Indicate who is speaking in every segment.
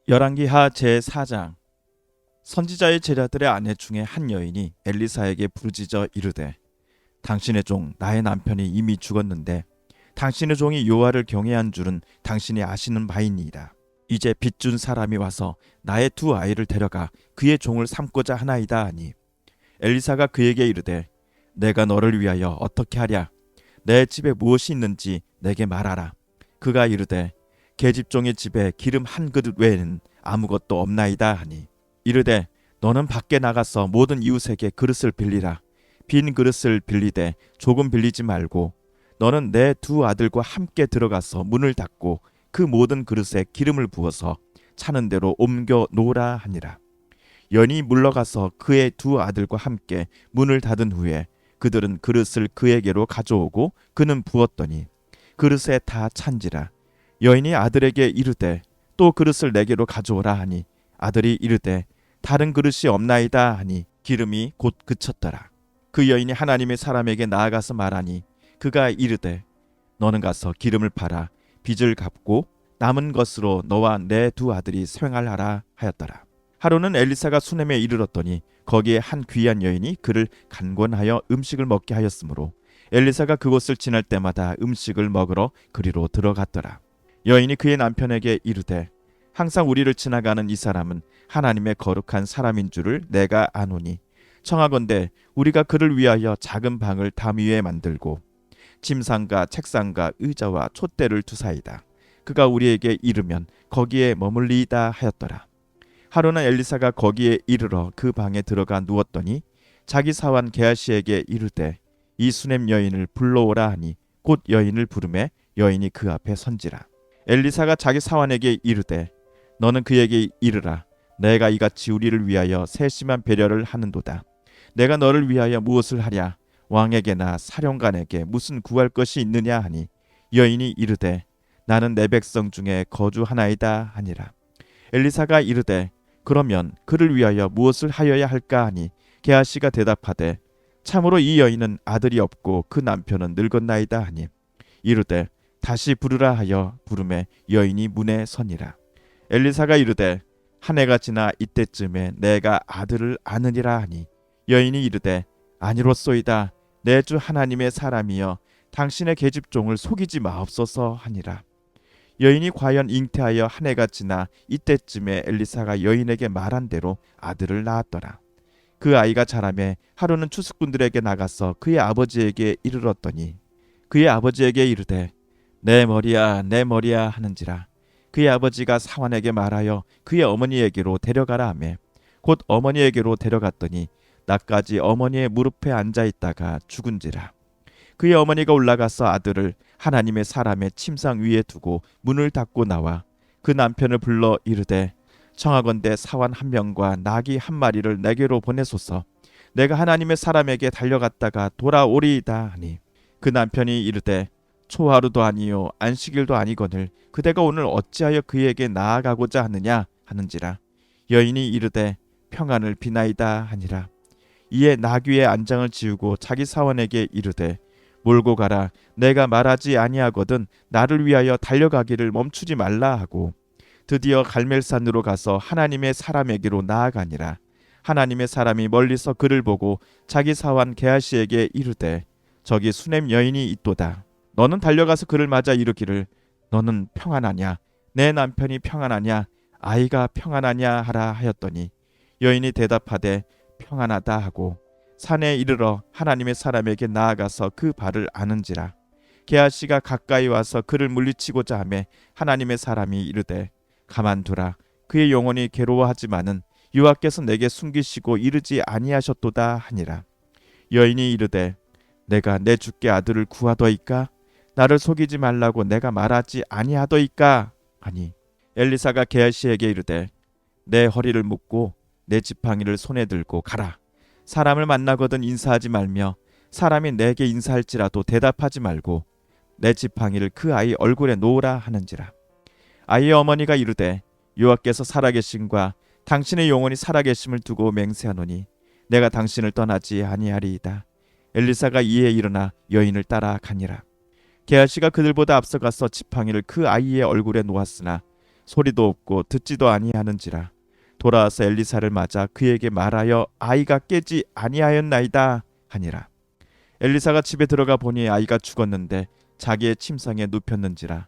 Speaker 1: 열왕기하 제4장. 선지자의 제자들의 아내 중에 한 여인이 엘리사에게 부르짖어 이르되, 당신의 종 나의 남편이 이미 죽었는데 당신의 종이 여호와를 경외한 줄은 당신이 아시는 바이니이다. 이제 빚준 사람이 와서 나의 두 아이를 데려가 그의 종을 삼고자 하나이다 하니, 엘리사가 그에게 이르되, 내가 너를 위하여 어떻게 하랴? 내 집에 무엇이 있는지 내게 말하라. 그가 이르되, 계집종의 집에 기름 한 그릇 외에는 아무것도 없나이다 하니, 이르되, 너는 밖에 나가서 모든 이웃에게 그릇을 빌리라. 빈 그릇을 빌리되 조금 빌리지 말고 너는 내 두 아들과 함께 들어가서 문을 닫고 그 모든 그릇에 기름을 부어서 차는 대로 옮겨 놓으라 하니라. 연이 물러가서 그의 두 아들과 함께 문을 닫은 후에 그들은 그릇을 그에게로 가져오고 그는 부었더니 그릇에 다 찬지라. 여인이 아들에게 이르되, 또 그릇을 내게로 가져오라 하니, 아들이 이르되, 다른 그릇이 없나이다 하니 기름이 곧 그쳤더라. 그 여인이 하나님의 사람에게 나아가서 말하니, 그가 이르되, 너는 가서 기름을 팔아 빚을 갚고 남은 것으로 너와 내 두 아들이 생활하라 하였더라. 하루는 엘리사가 수넴에 이르렀더니 거기에 한 귀한 여인이 그를 간권하여 음식을 먹게 하였으므로 엘리사가 그곳을 지날 때마다 음식을 먹으러 그리로 들어갔더라. 여인이 그의 남편에게 이르되, 항상 우리를 지나가는 이 사람은 하나님의 거룩한 사람인 줄을 내가 아노니, 청하건대 우리가 그를 위하여 작은 방을 담 위에 만들고 침상과 책상과 의자와 촛대를 두사이다. 그가 우리에게 이르면 거기에 머물리이다 하였더라. 하루는 엘리사가 거기에 이르러 그 방에 들어가 누웠더니 자기 사환 게하시에게 이르되, 이 수넴 여인을 불러오라 하니 곧 여인을 부르매 여인이 그 앞에 선지라. 엘리사가 자기 사환에게 이르되, 너는 그에게 이르라. 내가 이같이 우리를 위하여 세심한 배려를 하는도다. 내가 너를 위하여 무엇을 하랴? 왕에게나 사령관에게 무슨 구할 것이 있느냐 하니, 여인이 이르되, 나는 내 백성 중에 거주하나이다 하니라. 엘리사가 이르되, 그러면 그를 위하여 무엇을 하여야 할까 하니, 게하시가 대답하되, 참으로 이 여인은 아들이 없고 그 남편은 늙었나이다 하니, 이르되, 다시 부르라 하여 부르매 여인이 문에 서니라. 엘리사가 이르되, 한 해가 지나 이때쯤에 내가 아들을 아느니라 하니, 여인이 이르되, 아니로소이다. 내 주 하나님의 사람이여 당신의 계집종을 속이지 마옵소서 하니라. 여인이 과연 잉태하여 한 해가 지나 이때쯤에 엘리사가 여인에게 말한 대로 아들을 낳았더라. 그 아이가 자라매 하루는 추수꾼들에게 나가서 그의 아버지에게 이르렀더니 그의 아버지에게 이르되, 내 머리야 내 머리야 하는지라. 그의 아버지가 사환에게 말하여 그의 어머니에게로 데려가라 하매 곧 어머니에게로 데려갔더니 낮까지 어머니의 무릎에 앉아 있다가 죽은지라. 그의 어머니가 올라가서 아들을 하나님의 사람의 침상 위에 두고 문을 닫고 나와 그 남편을 불러 이르되, 청하건대 사환 한 명과 나귀 한 마리를 내게로 보내소서. 내가 하나님의 사람에게 달려갔다가 돌아오리이다 하니, 그 남편이 이르되, 초하루도 아니요 안식일도 아니거늘 그대가 오늘 어찌하여 그에게 나아가고자 하느냐 하는지라. 여인이 이르되, 평안을 비나이다 하니라. 이에 나귀의 안장을 지우고 자기 사원에게 이르되, 몰고 가라. 내가 말하지 아니하거든 나를 위하여 달려가기를 멈추지 말라 하고 드디어 갈멜산으로 가서 하나님의 사람에게로 나아가니라. 하나님의 사람이 멀리서 그를 보고 자기 사환 게하시에게 이르되, 저기 수넴 여인이 있도다. 너는 달려가서 그를 맞아 이르기를, 너는 평안하냐? 내 남편이 평안하냐? 아이가 평안하냐 하라 하였더니, 여인이 대답하되 평안하다 하고 산에 이르러 하나님의 사람에게 나아가서 그 발을 아는지라. 게하시가 가까이 와서 그를 물리치고자 하매 하나님의 사람이 이르되, 가만두라. 그의 영혼이 괴로워하지만은 여호와께서 내게 숨기시고 이르지 아니하셨도다 하니라. 여인이 이르되, 내가 내 주께 아들을 구하더이까? 나를 속이지 말라고 내가 말하지 아니하더이까 하니, 엘리사가 게하시에게 이르되, 내 허리를 묶고 내 지팡이를 손에 들고 가라. 사람을 만나거든 인사하지 말며 사람이 내게 인사할지라도 대답하지 말고 내 지팡이를 그 아이 얼굴에 놓으라 하는지라. 아이의 어머니가 이르되, 여호와께서 살아계심과 당신의 영혼이 살아계심을 두고 맹세하노니 내가 당신을 떠나지 아니하리이다. 엘리사가 이에 일어나 여인을 따라 가니라. 게하시가 그들보다 앞서가서 지팡이를 그 아이의 얼굴에 놓았으나 소리도 없고 듣지도 아니하는지라. 돌아와서 엘리사를 맞아 그에게 말하여 아이가 깨지 아니하였나이다 하니라. 엘리사가 집에 들어가 보니 아이가 죽었는데 자기의 침상에 눕혔는지라.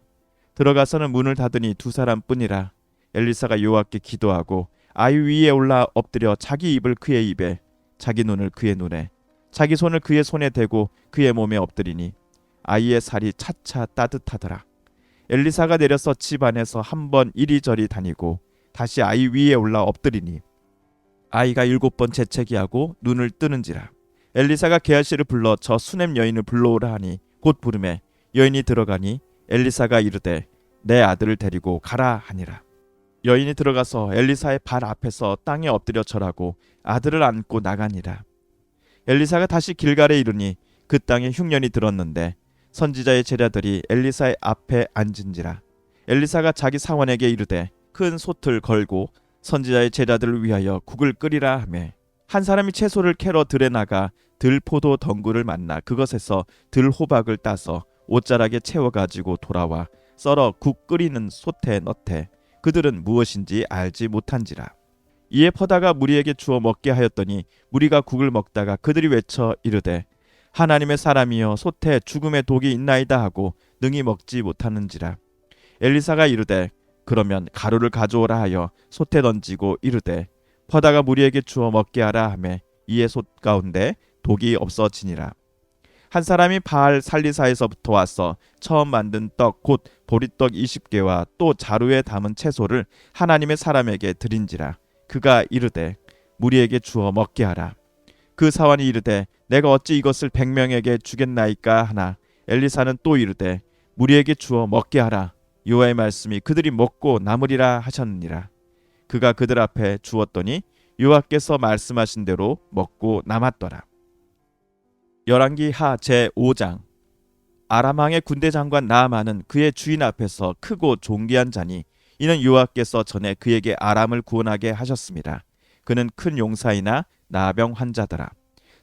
Speaker 1: 들어가서는 문을 닫으니 두 사람뿐이라. 엘리사가 여호와께 기도하고 아이 위에 올라 엎드려 자기 입을 그의 입에, 자기 눈을 그의 눈에, 자기 손을 그의 손에 대고 그의 몸에 엎드리니 아이의 살이 차차 따뜻하더라. 엘리사가 내려서 집 안에서 한 번 이리저리 다니고 다시 아이 위에 올라 엎드리니 아이가 7번 재채기하고 눈을 뜨는지라. 엘리사가 게하시를 불러 저 수넴 여인을 불러오라 하니 곧 부르매 여인이 들어가니 엘리사가 이르되 내 아들을 데리고 가라 하니라. 여인이 들어가서 엘리사의 발 앞에서 땅에 엎드려 절하고 아들을 안고 나가니라. 엘리사가 다시 길갈에 이르니 그 땅에 흉년이 들었는데 선지자의 제자들이 엘리사의 앞에 앉은지라. 엘리사가 자기 사원에게 이르되 큰 솥을 걸고 선지자의 제자들을 위하여 국을 끓이라 하매 한 사람이 채소를 캐러 들에 나가 들포도 덩굴을 만나 그것에서 들호박을 따서 옷자락에 채워가지고 돌아와 썰어 국 끓이는 솥에 넣되 그들은 무엇인지 알지 못한지라. 이에 퍼다가 무리에게 주어 먹게 하였더니 무리가 국을 먹다가 그들이 외쳐 이르되 하나님의 사람이여 솥에 죽음의 독이 있나이다 하고 능히 먹지 못하는지라. 엘리사가 이르되 그러면 가루를 가져오라 하여 솥에 던지고 이르되 퍼다가 무리에게 주어 먹게 하라 하매 이에 솥 가운데 독이 없어지니라. 한 사람이 바알 살리사에서부터 와서 처음 만든 떡 곧 보리떡 20개와 또 자루에 담은 채소를 하나님의 사람에게 드린지라. 그가 이르되 무리에게 주어 먹게 하라. 그 사원이 이르되 내가 어찌 이것을 100명에게 주겠나이까 하나 엘리사는 또 이르되 무리에게 주어 먹게 하라. 여호와의 말씀이 그들이 먹고 남으리라 하셨느니라. 그가 그들 앞에 주었더니 여호와께서 말씀하신 대로 먹고 남았더라. 열왕기 하 제5장. 아람 왕의 군대 장관 나아만은 그의 주인 앞에서 크고 존귀한 자니 이는 여호와께서 전에 그에게 아람을 구원하게 하셨습니다. 그는 큰 용사이나 나병 환자더라.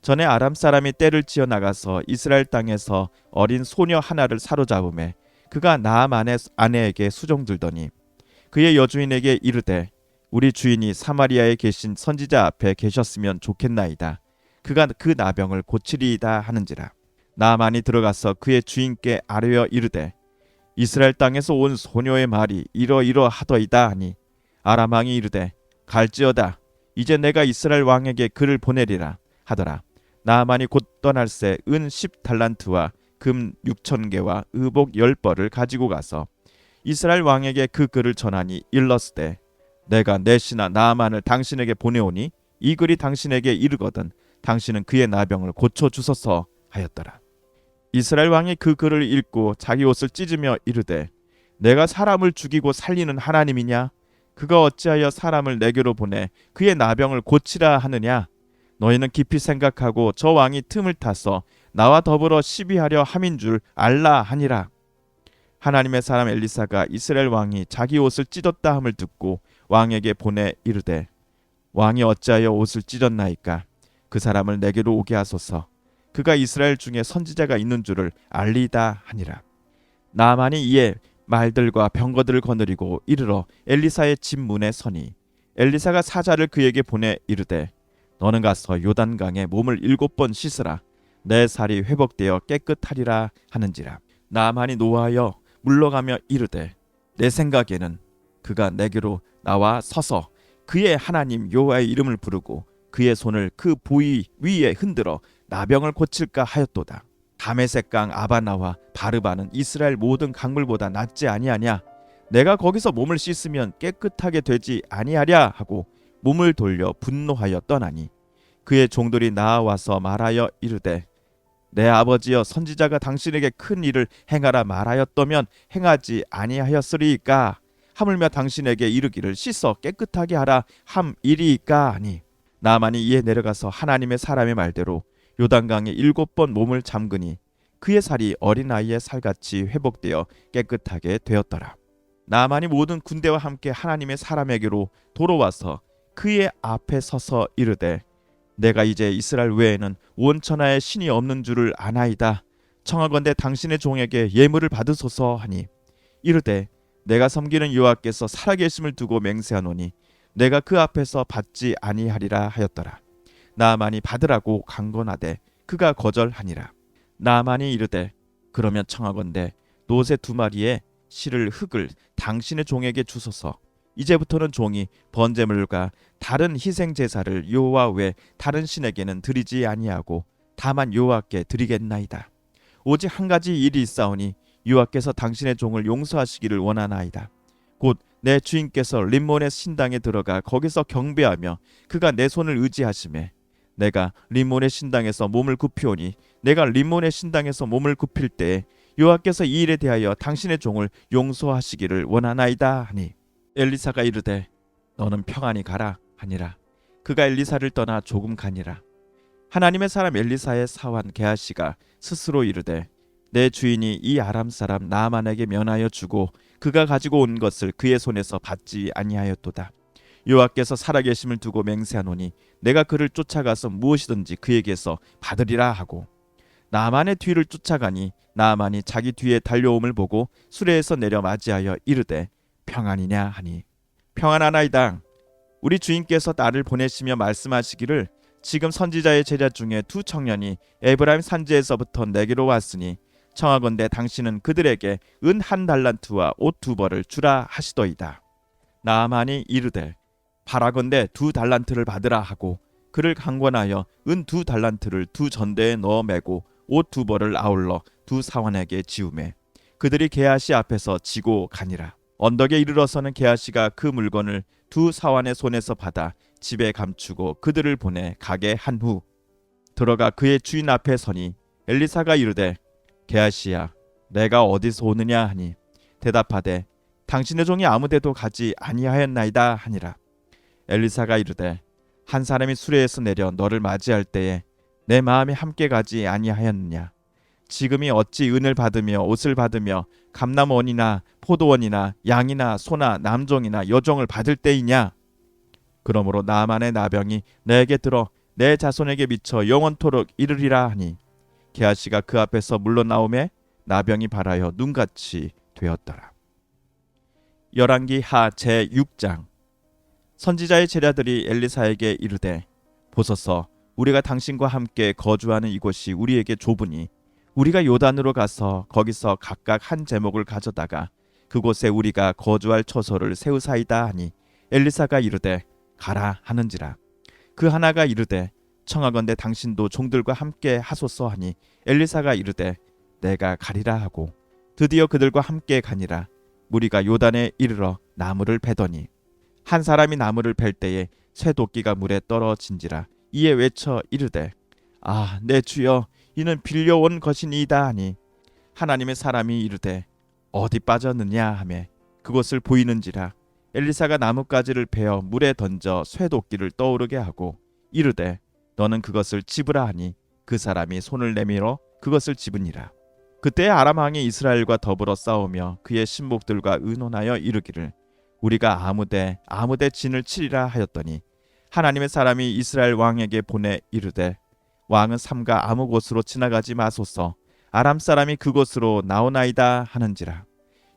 Speaker 1: 전에 아람 사람이 떼를 지어 나가서 이스라엘 땅에서 어린 소녀 하나를 사로잡음에 그가 나아만의 아내에게 수종들더니 그의 여주인에게 이르되 우리 주인이 사마리아에 계신 선지자 앞에 계셨으면 좋겠나이다. 그가 그 나병을 고치리이다 하는지라. 나아만이 들어가서 그의 주인께 아뢰어 이르되 이스라엘 땅에서 온 소녀의 말이 이러이러하더이다 하니 아람 왕이 이르되 갈지어다. 이제 내가 이스라엘 왕에게 글을 보내리라 하더라. 나아만이 곧 떠날새 은 10달란트와 금 6,000개와 의복 10벌을 가지고 가서 이스라엘 왕에게 그 글을 전하니 일렀으되 내가 내 신하 나아만을 당신에게 보내오니 이 글이 당신에게 이르거든 당신은 그의 나병을 고쳐 주소서 하였더라. 이스라엘 왕이 그 글을 읽고 자기 옷을 찢으며 이르되 내가 사람을 죽이고 살리는 하나님이냐? 그가 어찌하여 사람을 내게로 보내 그의 나병을 고치라 하느냐? 너희는 깊이 생각하고 저 왕이 틈을 타서 나와 더불어 시비하려 함인 줄 알라 하니라. 하나님의 사람 엘리사가 이스라엘 왕이 자기 옷을 찢었다 함을 듣고 왕에게 보내 이르되 왕이 어찌하여 옷을 찢었나이까? 그 사람을 내게로 오게 하소서. 그가 이스라엘 중에 선지자가 있는 줄을 알리다 하니라. 나아만이 이에 말들과 병거들을 거느리고 이르러 엘리사의 집 문에 서니 엘리사가 사자를 그에게 보내 이르되 너는 가서 요단강에 몸을 7번 씻으라. 내 살이 회복되어 깨끗하리라 하는지라. 나아만이 노하여 물러가며 이르되 내 생각에는 그가 내게로 나와 서서 그의 하나님 여호와의 이름을 부르고 그의 손을 그 부위 위에 흔들어 나병을 고칠까 하였도다. 다메섹강 아바나와 바르바는 이스라엘 모든 강물보다 낫지 아니하냐? 내가 거기서 몸을 씻으면 깨끗하게 되지 아니하랴 하고 몸을 돌려 분노하여 떠나니 그의 종들이 나아와서 말하여 이르되 내 아버지여 선지자가 당신에게 큰 일을 행하라 말하였더면 행하지 아니하였으리이까? 하물며 당신에게 이르기를 씻어 깨끗하게 하라 함이리이까 하니 나아만이 이에 내려가서 하나님의 사람의 말대로 요단강에 7번 몸을 잠그니 그의 살이 어린아이의 살같이 회복되어 깨끗하게 되었더라. 나아만이 모든 군대와 함께 하나님의 사람에게로 돌아와서 그의 앞에 서서 이르되 내가 이제 이스라엘 외에는 온 천하에 신이 없는 줄을 아나이다. 청하건대 당신의 종에게 예물을 받으소서 하니 이르되 내가 섬기는 여호와께서 살아계심을 두고 맹세하노니 내가 그 앞에서 받지 아니하리라 하였더라. 나아만이 받으라고 강건하되 그가 거절하니라. 나아만이 이르되 그러면 청하건대 노새 2마리에 실을 흙을 당신의 종에게 주소서. 이제부터는 종이 번제물과 다른 희생 제사를 여호와 외 다른 신에게는 드리지 아니하고 다만 여호와께 드리겠나이다. 오직 한 가지 일이 있사오니 여호와께서 당신의 종을 용서하시기를 원하나이다. 곧 내 주인께서 림몬의 신당에 들어가 거기서 경배하며 그가 내 손을 의지하심에 내가 림몬의 신당에서 몸을 굽히오니 내가 림몬의 신당에서 몸을 굽힐 때에 여호와께서 이 일에 대하여 당신의 종을 용서하시기를 원하나이다 하니 엘리사가 이르되 너는 평안히 가라 하니라. 그가 엘리사를 떠나 조금 가니라. 하나님의 사람 엘리사의 사환 게하시가 스스로 이르되 내 주인이 이 아람 사람 나아만에게 면하여 주고 그가 가지고 온 것을 그의 손에서 받지 아니하였도다. 여호와께서 살아계심을 두고 맹세하노니 내가 그를 쫓아가서 무엇이든지 그에게서 받으리라 하고 나아만의 뒤를 쫓아가니 나아만이 자기 뒤에 달려옴을 보고 수레에서 내려 맞이하여 이르되 평안이냐 하니 평안하나이다. 우리 주인께서 나를 보내시며 말씀하시기를 지금 선지자의 제자 중에 2 청년이 에브라임 산지에서부터 내게로 왔으니 청하건대 당신은 그들에게 은 1달란트와 옷 2벌을 주라 하시더이다. 나아만이 이르되 바라건대 2달란트를 받으라 하고 그를 강권하여 은 2달란트를 2 전대에 넣어 매고 옷 2벌을 아울러 2 사환에게 지우매 그들이 게하시 앞에서 지고 가니라. 언덕에 이르러서는 게하시가 그 물건을 2 사환의 손에서 받아 집에 감추고 그들을 보내 가게 한 후 들어가 그의 주인 앞에 서니 엘리사가 이르되 게하시야 내가 어디서 오느냐 하니 대답하되 당신의 종이 아무데도 가지 아니하였나이다 하니라. 엘리사가 이르되 한 사람이 수레에서 내려 너를 맞이할 때에 내 마음이 함께 가지 아니하였느냐. 지금이 어찌 은을 받으며 옷을 받으며 감람원이나 포도원이나 양이나 소나 남종이나 여종을 받을 때이냐. 그러므로 나아만의 나병이 내게 들어 내 자손에게 미쳐 영원토록 이르리라 하니 게하시가 그 앞에서 물러나오매 나병이 발하여 눈같이 되었더라. 열왕기 하 제6장. 선지자의 제자들이 엘리사에게 이르되 보소서 우리가 당신과 함께 거주하는 이곳이 우리에게 좁으니 우리가 요단으로 가서 거기서 각각 한 제목을 가져다가 그곳에 우리가 거주할 처소를 세우사이다 하니 엘리사가 이르되 가라 하는지라. 그 하나가 이르되 청하건대 당신도 종들과 함께 하소서 하니 엘리사가 이르되 내가 가리라 하고 드디어 그들과 함께 가니라. 무리가 요단에 이르러 나무를 베더니 한 사람이 나무를 벨 때에 쇠도끼가 물에 떨어진지라. 이에 외쳐 이르되 아 내 주여 이는 빌려온 것이니이다 하니 하나님의 사람이 이르되 어디 빠졌느냐 하며 그곳을 보이는지라. 엘리사가 나뭇가지를 베어 물에 던져 쇠도끼를 떠오르게 하고 이르되 너는 그것을 집으라 하니 그 사람이 손을 내밀어 그것을 집으니라. 그때 아람 왕이 이스라엘과 더불어 싸우며 그의 신복들과 의논하여 이르기를 우리가 아무데 진을 치리라 하였더니 하나님의 사람이 이스라엘 왕에게 보내 이르되 왕은 삼가 아무 곳으로 지나가지 마소서. 아람 사람이 그곳으로 나오나이다 하는지라.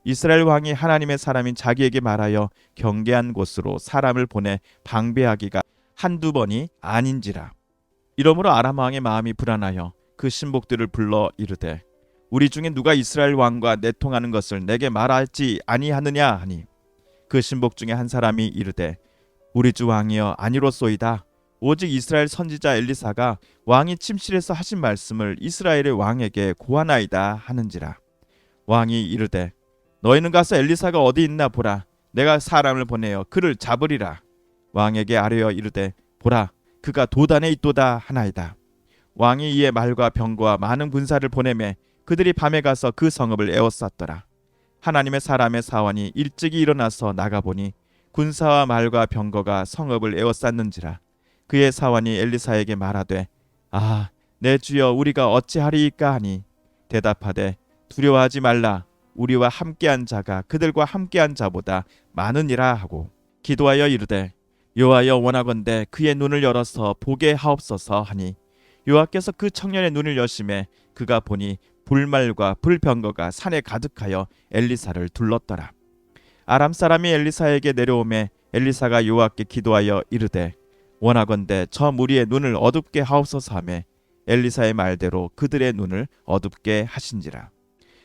Speaker 1: 이스라엘 왕이 하나님의 사람인 자기에게 말하여 경계한 곳으로 사람을 보내 방배하기가 1-2번이 아닌지라. 이러므로 아람 왕의 마음이 불안하여 그 신복들을 불러 이르되 우리 중에 누가 이스라엘 왕과 내통하는 것을 내게 말하지 아니하느냐 하니 그 신복 중에 한 사람이 이르되 우리 주 왕이여 아니로소이다. 오직 이스라엘 선지자 엘리사가 왕이 침실에서 하신 말씀을 이스라엘의 왕에게 고하나이다 하는지라. 왕이 이르되 너희는 가서 엘리사가 어디 있나 보라. 내가 사람을 보내어 그를 잡으리라. 왕에게 아뢰어 이르되 보라 그가 도단에 있도다 하나이다. 왕이 이에 말과 병거와 많은 군사를 보내매 그들이 밤에 가서 그 성읍을 에워쌌더라. 하나님의 사람의 사원이 일찍이 일어나서 나가보니 군사와 말과 병거가 성읍을 에워쌌는지라. 그의 사원이 엘리사에게 말하되 아 내 주여 우리가 어찌하리이까 하니 대답하되 두려워하지 말라. 우리와 함께한 자가 그들과 함께한 자보다 많으니라 하고 기도하여 이르되 여호와여 원하건대 그의 눈을 열어서 보게 하옵소서 하니 여호와께서 그 청년의 눈을 여심해 그가 보니 불말과 불병거가 산에 가득하여 엘리사를 둘렀더라. 아람 사람이 엘리사에게 내려오매 엘리사가 여호와께 기도하여 이르되 원하건대 저 무리의 눈을 어둡게 하옵소서 하매 엘리사의 말대로 그들의 눈을 어둡게 하신지라.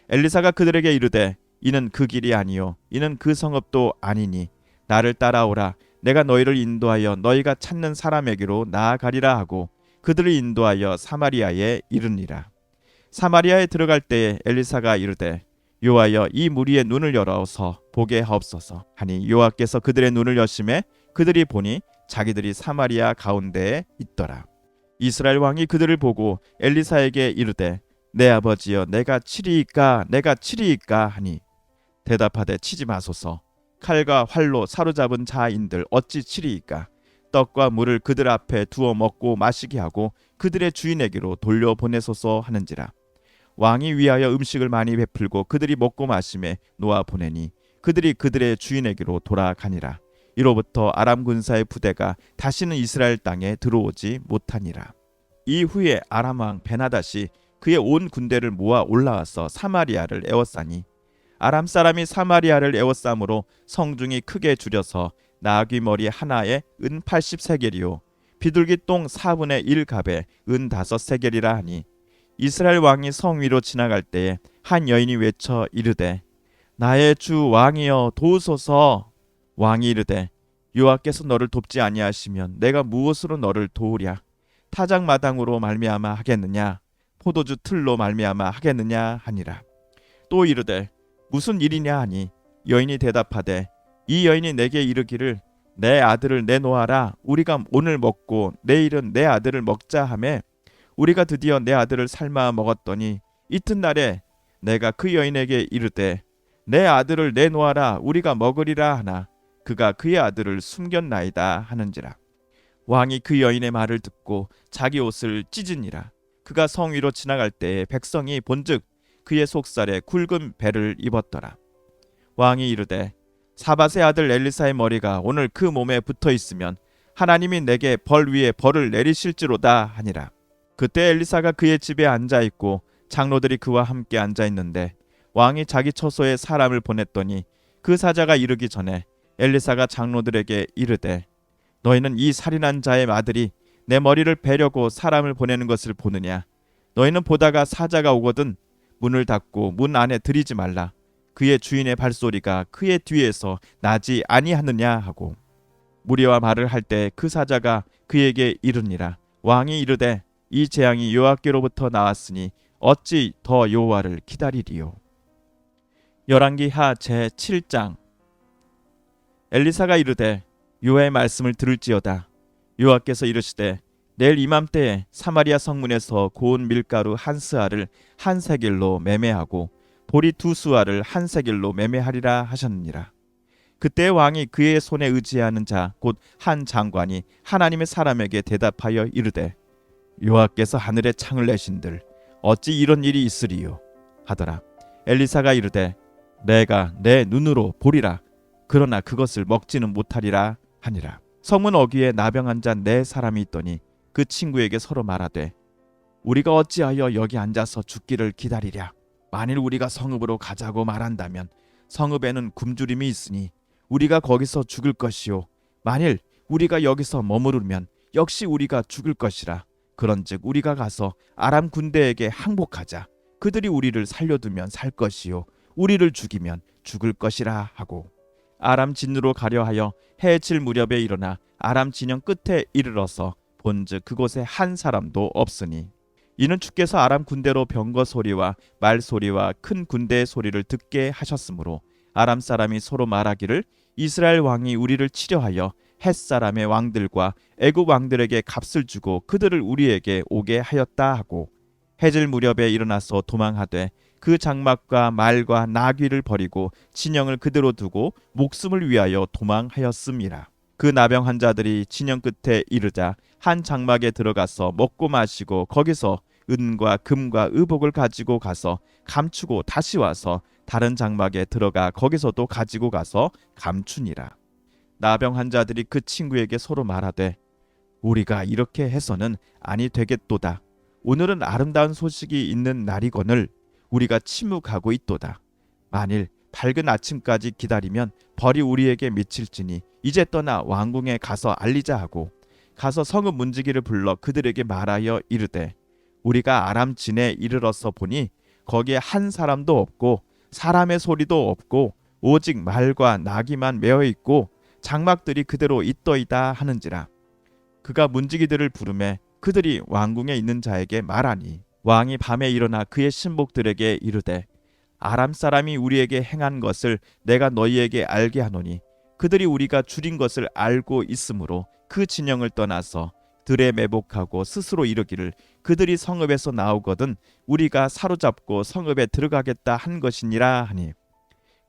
Speaker 1: 엘리사가 그들에게 이르되 이는 그 길이 아니요 이는 그 성읍도 아니니 나를 따라오라. 내가 너희를 인도하여 너희가 찾는 사람에게로 나아가리라 하고 그들을 인도하여 사마리아에 이르니라. 사마리아에 들어갈 때에 엘리사가 이르되 여호와여 이 무리의 눈을 열어서 보게 하옵소서 하니 여호와께서 그들의 눈을 여심해 그들이 보니 자기들이 사마리아 가운데에 있더라. 이스라엘 왕이 그들을 보고 엘리사에게 이르되 내 아버지여 내가 치리이까 하니 대답하되 치지 마소서. 칼과 활로 사로잡은 자인들 어찌 치리이까. 떡과 물을 그들 앞에 두어 먹고 마시게 하고 그들의 주인에게로 돌려보내소서 하는지라. 왕이 위하여 음식을 많이 베풀고 그들이 먹고 마심에 놓아 보내니 그들이 그들의 주인에게로 돌아가니라. 이로부터 아람 군사의 부대가 다시는 이스라엘 땅에 들어오지 못하니라. 이후에 아람 왕 베나닷이 그의 온 군대를 모아 올라와서 사마리아를 에워싸니 아람 사람이 사마리아를 에워싸므로 성중이 크게 줄여서 나귀 머리 하나에 은 80세겔이요 비둘기 똥 4분의 1갑에 은 5세겔이라 하니 이스라엘 왕이 성 위로 지나갈 때에 한 여인이 외쳐 이르되 나의 주 왕이여 도우소서. 왕이 이르되 여호와께서 너를 돕지 아니하시면 내가 무엇으로 너를 도우랴. 타작마당으로 말미암아 하겠느냐 포도주 틀로 말미암아 하겠느냐 하니라. 또 이르되 무슨 일이냐 하니 여인이 대답하되 이 여인이 내게 이르기를 내 아들을 내놓아라. 우리가 오늘 먹고 내일은 내 아들을 먹자 하매 우리가 드디어 내 아들을 삶아 먹었더니 이튿날에 내가 그 여인에게 이르되 내 아들을 내놓아라. 우리가 먹으리라 하나 그가 그의 아들을 숨겼나이다 하는지라. 왕이 그 여인의 말을 듣고 자기 옷을 찢으니라. 그가 성 위로 지나갈 때에 백성이 본즉 그의 속살에 굵은 배를 입었더라. 왕이 이르되 사밧의 아들 엘리사의 머리가 오늘 그 몸에 붙어 있으면 하나님이 내게 벌 위에 벌을 내리실지로다 하니라. 그때 엘리사가 그의 집에 앉아 있고 장로들이 그와 함께 앉아 있는데 왕이 자기 처소에 사람을 보냈더니 그 사자가 이르기 전에 엘리사가 장로들에게 이르되 너희는 이 살인한 자의 아들이 내 머리를 베려고 사람을 보내는 것을 보느냐. 너희는 보다가 사자가 오거든 문을 닫고 문 안에 들이지 말라. 그의 주인의 발소리가 그의 뒤에서 나지 아니하느냐 하고 무리와 말을 할 때 그 사자가 그에게 이르니라. 왕이 이르되 이 재앙이 여호와께로부터 나왔으니 어찌 더 여호와를 기다리리요. 열왕기하 제7장. 엘리사가 이르되 여호와의 말씀을 들을지어다. 여호와께서 이르시되 내일 이맘때에 사마리아 성문에서 고운 밀가루 한 스아를 한 세겔로 매매하고 보리 2수아를 한 세겔로 매매하리라 하셨느니라. 그때 왕이 그의 손에 의지하는 자 곧 한 장관이 하나님의 사람에게 대답하여 이르되 여호와께서 하늘에 창을 내신들 어찌 이런 일이 있으리요 하더라. 엘리사가 이르되 내가 내 눈으로 보리라. 그러나 그것을 먹지는 못하리라 하니라. 성문 어귀에 나병한 자 4사람이 있더니 그 친구에게 서로 말하되 우리가 어찌하여 여기 앉아서 죽기를 기다리랴. 만일 우리가 성읍으로 가자고 말한다면 성읍에는 굶주림이 있으니 우리가 거기서 죽을 것이요 만일 우리가 여기서 머무르면 역시 우리가 죽을 것이라. 그런즉 우리가 가서 아람 군대에게 항복하자. 그들이 우리를 살려두면 살 것이요 우리를 죽이면 죽을 것이라 하고 아람 진으로 가려 하여 해질 무렵에 일어나 아람 진영 끝에 이르러서 본즉 그곳에 한 사람도 없으니 이는 주께서 아람 군대로 병거 소리와 말 소리와 큰 군대의 소리를 듣게 하셨으므로 아람 사람이 서로 말하기를 이스라엘 왕이 우리를 치려하여 헷 사람의 왕들과 애굽 왕들에게 값을 주고 그들을 우리에게 오게 하였다 하고 해질 무렵에 일어나서 도망하되 그 장막과 말과 나귀를 버리고 진영을 그대로 두고 목숨을 위하여 도망하였음이라. 그 나병한 자들이 진영 끝에 이르자 한 장막에 들어가서 먹고 마시고 거기서 은과 금과 의복을 가지고 가서 감추고 다시 와서 다른 장막에 들어가 거기서도 가지고 가서 감추니라. 나병한 자들이 그 친구에게 서로 말하되 우리가 이렇게 해서는 아니 되겠도다. 오늘은 아름다운 소식이 있는 날이거늘 우리가 침묵하고 있도다. 만일 밝은 아침까지 기다리면 벌이 우리에게 미칠지니 이제 떠나 왕궁에 가서 알리자 하고 가서 성읍 문지기를 불러 그들에게 말하여 이르되 우리가 아람 진에 이르러서 보니 거기에 한 사람도 없고 사람의 소리도 없고 오직 말과 나귀만 메어 있고 장막들이 그대로 있더이다 하는지라. 그가 문지기들을 부르매 그들이 왕궁에 있는 자에게 말하니 왕이 밤에 일어나 그의 신복들에게 이르되 아람 사람이 우리에게 행한 것을 내가 너희에게 알게 하노니 그들이 우리가 줄인 것을 알고 있으므로 그 진영을 떠나서 들에 매복하고 스스로 이르기를 그들이 성읍에서 나오거든 우리가 사로잡고 성읍에 들어가겠다 한 것이니라 하니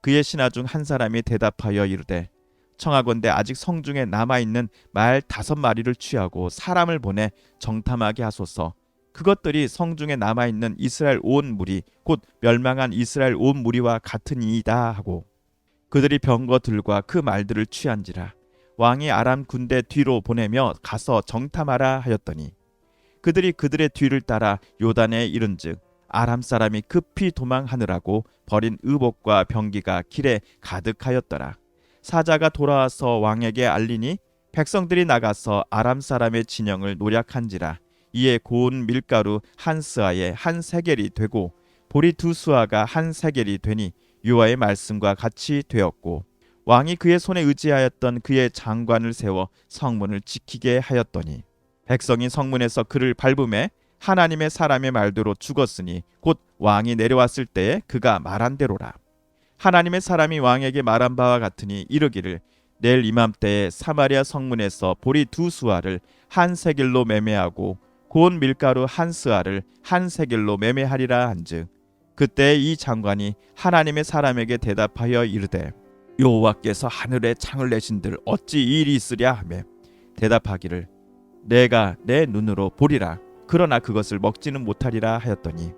Speaker 1: 그의 신하 중 한 사람이 대답하여 이르되 청하건대 아직 성중에 남아있는 말 5마리를 취하고 사람을 보내 정탐하게 하소서. 그것들이 성중에 남아있는 이스라엘 온 무리 곧 멸망한 이스라엘 온 무리와 같으니이다 하고 그들이 병거들과 그 말들을 취한지라. 왕이 아람 군대 뒤로 보내며 가서 정탐하라 하였더니 그들이 그들의 뒤를 따라 요단에 이른즉 아람 사람이 급히 도망하느라고 버린 의복과 병기가 길에 가득하였더라. 사자가 돌아와서 왕에게 알리니 백성들이 나가서 아람 사람의 진영을 노략한지라. 이에 고운 밀가루 한 스아에 한 세겔이 되고 보리 2수아가 한 세겔이 되니 여호와의 말씀과 같이 되었고 왕이 그의 손에 의지하였던 그의 장관을 세워 성문을 지키게 하였더니 백성이 성문에서 그를 밟음에 하나님의 사람의 말대로 죽었으니 곧 왕이 내려왔을 때에 그가 말한 대로라. 하나님의 사람이 왕에게 말한 바와 같으니 이르기를 내일 이맘때에 사마리아 성문에서 보리 2수아를 한 세겔로 매매하고 고운 밀가루 한 스아를 한 세겔로 매매하리라 한즉 그때 이 장관이 하나님의 사람에게 대답하여 이르되 여호와께서 하늘에 창을 내신들 어찌 이 일이 있으랴 하며 대답하기를 내가 내 눈으로 보리라 그러나 그것을 먹지는 못하리라 하였더니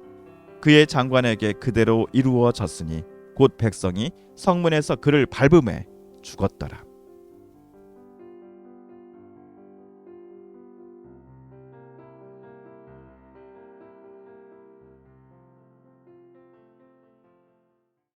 Speaker 1: 그의 장관에게 그대로 이루어졌으니 곧 백성이 성문에서 그를 밟음에 죽었더라.